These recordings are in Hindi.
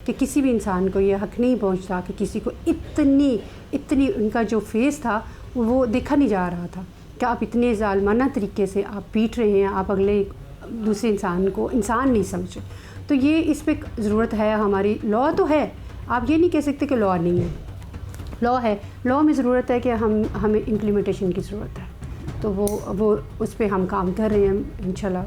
कि किसी भी इंसान को ये हक नहीं पहुंचता कि किसी को इतनी उनका जो फेस था वो देखा नहीं जा रहा था कि आप इतने ज़ालमाना तरीके से आप पीट रहे हैं, आप अगले दूसरे इंसान को इंसान नहीं समझे। तो ये इस पे ज़रूरत है हमारी। लॉ तो है, आप ये नहीं कह सकते कि लॉ नहीं है, लॉ है। लॉ में ज़रूरत है कि हमें इम्प्लीमेंटेशन की ज़रूरत है, तो वो उस पे हम काम कर रहे हैं इंशाल्लाह।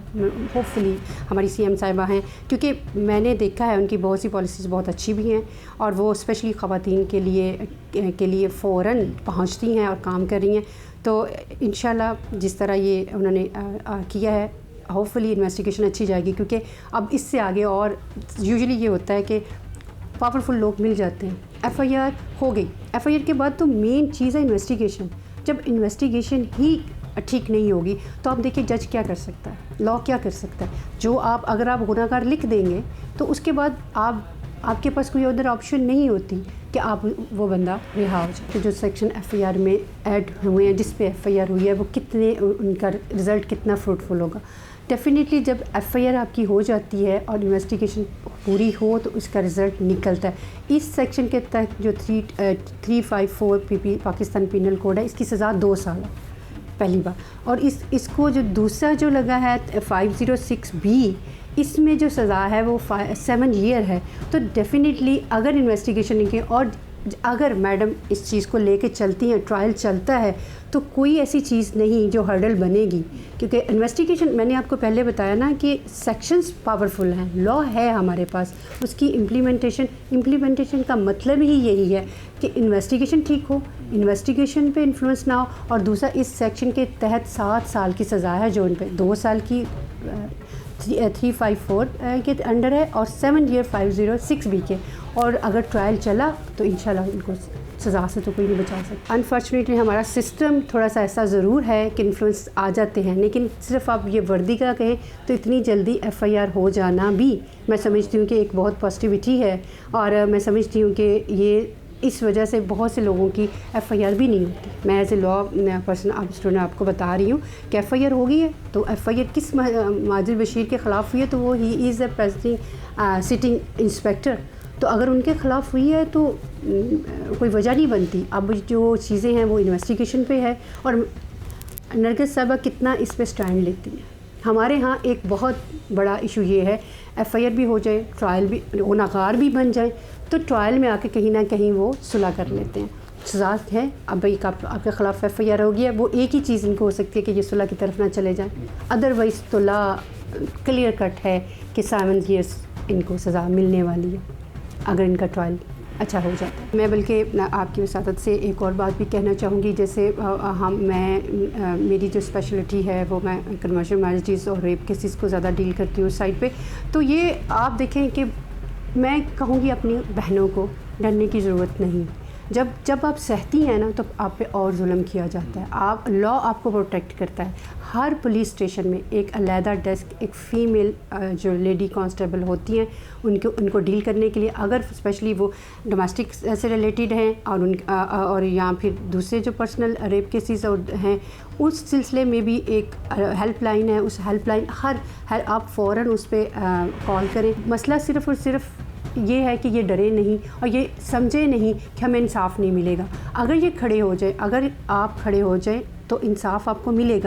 होपफुली हमारी सीएम साहिबा हैं, क्योंकि मैंने देखा है उनकी बहुत सी पॉलिसीज़ बहुत अच्छी भी हैं और वो स्पेशली ख़वातीन के लिए फ़ौरन पहुंचती हैं और काम कर रही हैं। तो इंशाल्लाह जिस तरह ये उन्होंने किया है, होपफुली इन्वेस्टिगेशन अच्छी जाएगी, क्योंकि अब इससे आगे और यूजुअली ये होता है कि पावरफुल लोग मिल जाते हैं। एफआईआर हो गई, एफआईआर के बाद तो मेन चीज़ है इन्वेस्टिगेशन। जब इन्वेस्टिगेशन ही ठीक नहीं होगी तो आप देखिए जज क्या कर सकता है, लॉ क्या कर सकता है। जो अगर आप गुनाहगार लिख देंगे तो उसके बाद आपके पास कोई अदर ऑप्शन नहीं होती कि आप वो बंदा रिहा हो जाए। तो जो सेक्शन एफआईआर में ऐड हुए हैं, जिस पे एफआईआर हुई है, वो कितने उनका रिज़ल्ट कितना फ्रूटफुल होगा। डेफिनेटली जब एफआईआर आपकी हो जाती है और इन्वेस्टिगेशन पूरी हो तो उसका रिज़ल्ट निकलता है। इस सेक्शन के तहत जो 354 पीपी पाकिस्तान पीनल कोड है, इसकी सज़ा 2 साल है पहली बार। और इसको जो दूसरा जो लगा है 506B, इसमें जो सज़ा है वो 7 ईयर है। तो डेफिनेटली अगर इन्वेस्टिगेशन की और अगर मैडम इस चीज़ को लेके चलती हैं, ट्रायल चलता है, तो कोई ऐसी चीज़ नहीं जो हर्डल बनेगी, क्योंकि इन्वेस्टिगेशन मैंने आपको पहले बताया ना कि सेक्शंस पावरफुल हैं, लॉ है हमारे पास, उसकी इम्प्लीमेंटेशन का मतलब ही यही है कि इन्वेस्टिगेशन ठीक हो, इन्वेस्टिगेशन पे इन्फ्लुएंस ना हो। और दूसरा इस सेक्शन के तहत 7 साल की सज़ा है जो इन पर 2 साल की 354 के अंडर है और 7 ईयर 506B के। और अगर ट्रायल चला तो इंशाल्लाह इनको सज़ा से तो कोई नहीं बचा सकता। अनफॉर्चुनेटली हमारा सिस्टम थोड़ा सा ऐसा ज़रूर है कि इन्फ्लुएंस आ जाते हैं, लेकिन सिर्फ आप ये वर्दी का कहें तो इतनी जल्दी एफआईआर हो जाना भी मैं समझती हूँ कि एक बहुत पॉजिटिविटी है। और मैं समझती हूँ कि ये इस वजह से बहुत से लोगों की एफआईआर भी नहीं होती। मैं एज ए लॉ पर्सन आपको बता रही हूँ कि एफआईआर हो गई है, तो एफआईआर किस माजिद बशीर के ख़िलाफ़ हुई है, तो वो he is a sitting inspector. तो अगर उनके ख़िलाफ़ हुई है तो कोई वजह नहीं बनती। अब जो चीज़ें हैं वो इन्वेस्टिगेशन पे है और नरगिस साहबा कितना इस पे स्टैंड लेती हैं। हमारे यहाँ एक बहुत बड़ा इशू ये है, एफआईआर भी हो जाए, ट्रायल भी, गुनाहगार भी बन जाए, तो ट्रायल में आके कहीं ना कहीं वो सुलह कर लेते हैं। सज़ा है, अब एक आपके ख़िलाफ़ एफआईआर हो गई है, वो एक ही चीज़ इनको हो सकती है कि ये सुलह की तरफ ना चले जाएं। अदरवाइज़ तो ला क्लियर कट है कि 7 ईयर्स इनको सज़ा मिलने वाली है अगर इनका ट्रायल अच्छा हो जाता है। मैं बल्कि आपकी वसातत से एक और बात भी कहना चाहूँगी, जैसे मेरी जो स्पेशलिटी है वो मैं कमर्शियल मैरिजेस और रेप केसेस को ज़्यादा डील करती हूँ उस साइड पे। तो ये आप देखें कि मैं कहूँगी अपनी बहनों को डरने की ज़रूरत नहीं। जब आप सहती हैं ना तो आप पे और जुल्म किया जाता है। लॉ आपको प्रोटेक्ट करता है। हर पुलिस स्टेशन में एक अलहदा डेस्क, एक फ़ीमेल जो लेडी कांस्टेबल होती हैं उनको डील करने के लिए, अगर स्पेशली वो डोमेस्टिक से रिलेटेड हैं और या फिर दूसरे जो पर्सनल रेप केसेस हैं, उस सिलसिले में भी एक हेल्पलाइन है। उस हेल्पलाइन आप फ़ौरन उस पर कॉल करें। मसला सिर्फ़ और सिर्फ ये है कि ये डरे नहीं और ये समझे नहीं कि हमें इंसाफ नहीं मिलेगा। अगर ये खड़े हो जाए, अगर आप खड़े हो जाए तो इंसाफ आपको मिलेगा।